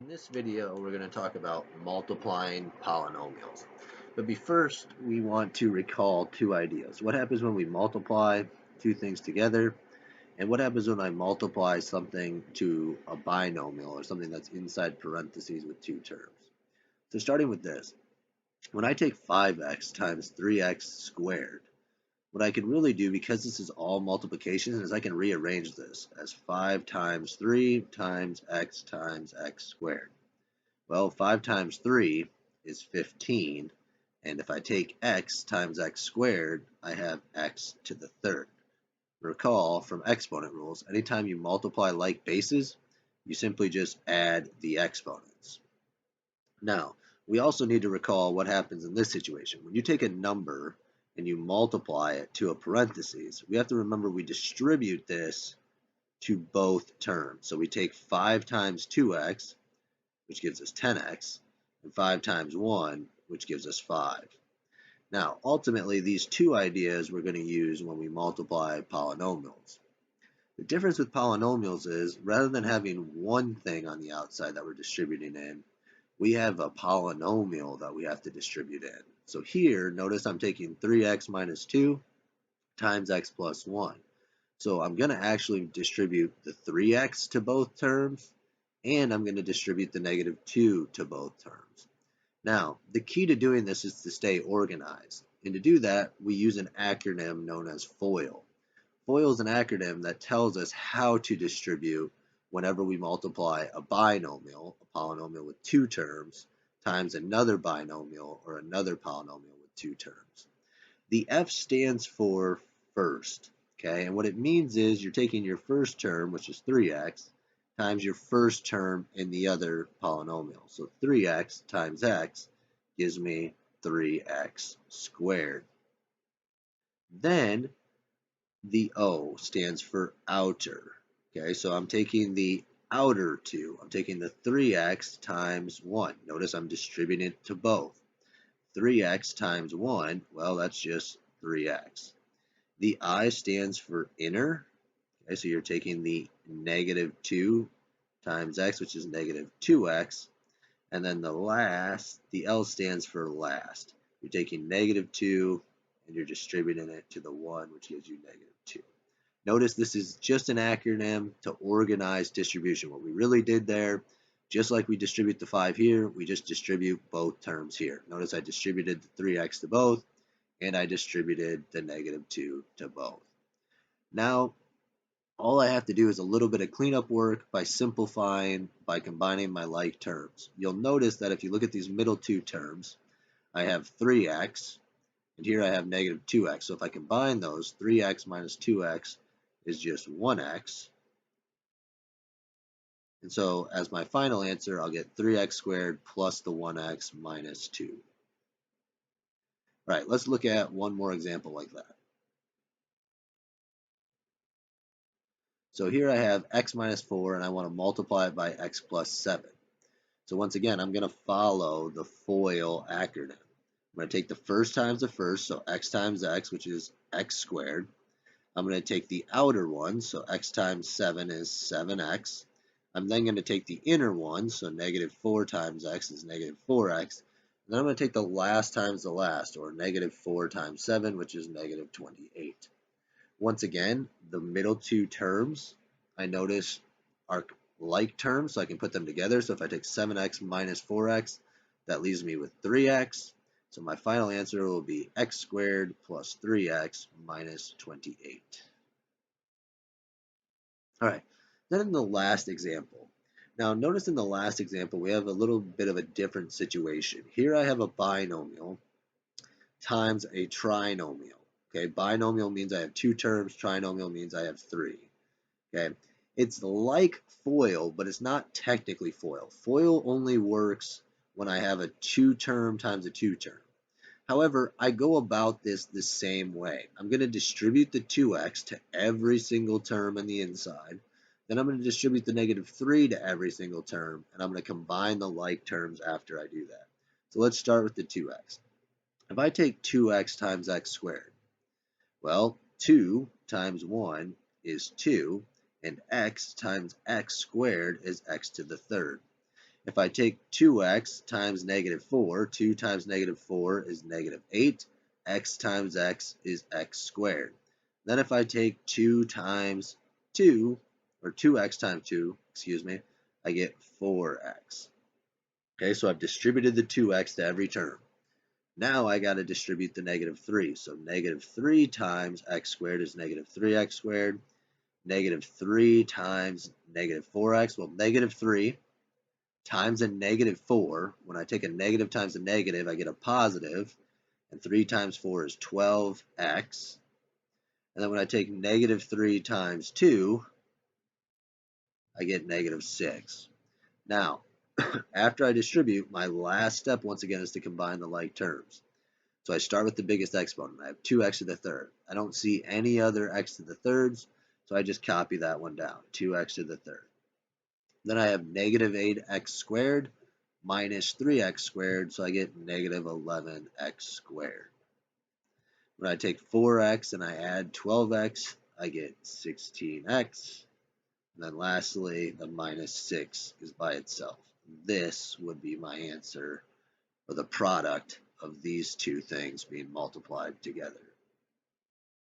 In this video, we're going to talk about multiplying polynomials. But first, we want to recall two ideas. What happens when we multiply two things together? And what happens when I multiply something to a binomial or something that's inside parentheses with two terms? So starting with this, when I take 5x times 3x squared, what I can really do, because this is all multiplication, is I can rearrange this as 5 times 3 times x squared. Well, 5 times 3 is 15, and if I take x times x squared, I have x to the third. Recall from exponent rules, anytime you multiply like bases, you simply just add the exponents. Now, we also need to recall what happens in this situation. When you take a number and you multiply it to a parentheses, we have to remember we distribute this to both terms. So we take 5 times 2x, which gives us 10x, and 5 times 1, which gives us 5. Now, ultimately, these two ideas we're going to use when we multiply polynomials. The difference with polynomials is, rather than having one thing on the outside that we're distributing in, we have a polynomial that we have to distribute in. So here, notice I'm taking 3x minus 2 times x plus 1. So I'm going to actually distribute the 3x to both terms, and I'm going to distribute the negative 2 to both terms. Now, the key to doing this is to stay organized. And to do that, we use an acronym known as FOIL. FOIL is an acronym that tells us how to distribute whenever we multiply a binomial, a polynomial with two terms, times another binomial or another polynomial with two terms. The F stands for first, okay? And what it means is you're taking your first term, which is 3x, times your first term in the other polynomial. So 3x times x gives me 3x squared. Then the O stands for outer, okay? So I'm taking the outer two. I'm taking the 3x times 1. Notice I'm distributing it to both. 3x times 1, well, that's just 3x. The I stands for inner. Okay, so you're taking the negative 2 times x, which is negative 2x. And then the L stands for last. You're taking negative 2 and you're distributing it to the 1, which gives you negative 2. Notice this is just an acronym to organize distribution. What we really did there, just like we distribute the 5 here, we just distribute both terms here. Notice I distributed the 3x to both, and I distributed the negative 2 to both. Now, all I have to do is a little bit of cleanup work by simplifying, by combining my like terms. You'll notice that if you look at these middle two terms, I have 3x, and here I have negative 2x. So if I combine those, 3x minus 2x is just 1x. And so as my final answer, I'll get 3x squared plus the 1x minus 2. All right, let's look at one more example like that. So here I have x minus 4, and I want to multiply it by x plus 7. So once again, I'm going to follow the FOIL acronym. I'm going to take the first times the first, so x times x, which is x squared. I'm going to take the outer one, so x times 7 is 7x. I'm then going to take the inner one, so negative 4 times x is negative 4x. And then I'm going to take the last times the last, or negative 4 times 7, which is negative 28. Once again, the middle two terms, I notice, are like terms, so I can put them together. So if I take 7x minus 4x, that leaves me with 3x. So my final answer will be x squared plus 3x minus 28. All right, then in the last example. Now notice in the last example, we have a little bit of a different situation. Here I have a binomial times a trinomial. Okay, binomial means I have two terms, trinomial means I have three. Okay, it's like FOIL, but it's not technically FOIL. FOIL only works when I have a two term times a two term. However, I go about this the same way. I'm going to distribute the 2x to every single term on the inside. Then I'm going to distribute the negative 3 to every single term, and I'm going to combine the like terms after I do that. So let's start with the 2x. If I take 2x times x squared, well, 2 times 1 is 2, and x times x squared is x to the third. If I take 2x times negative 4, 2 times negative 4 is negative 8. X times x is x squared. Then if I take 2 times 2, or 2x times 2, excuse me, I get 4x. Okay, so I've distributed the 2x to every term. Now I got to distribute the negative 3. So negative 3 times x squared is negative 3x squared. Negative 3 times negative 4x, well, negative 3 times a negative 4. When I take a negative times a negative, I get a positive, and 3 times 4 is 12x. And then when I take negative 3 times 2, I get negative 6. Now, after I distribute, my last step once again is to combine the like terms. So I start with the biggest exponent. I have 2x to the third. I don't see any other x to the thirds, so I just copy that one down, 2x to the third. Then I have negative 8x squared minus 3x squared, so I get negative 11x squared. When I take 4x and I add 12x, I get 16x. And then lastly, the minus 6 is by itself. This would be my answer, or the product of these two things being multiplied together.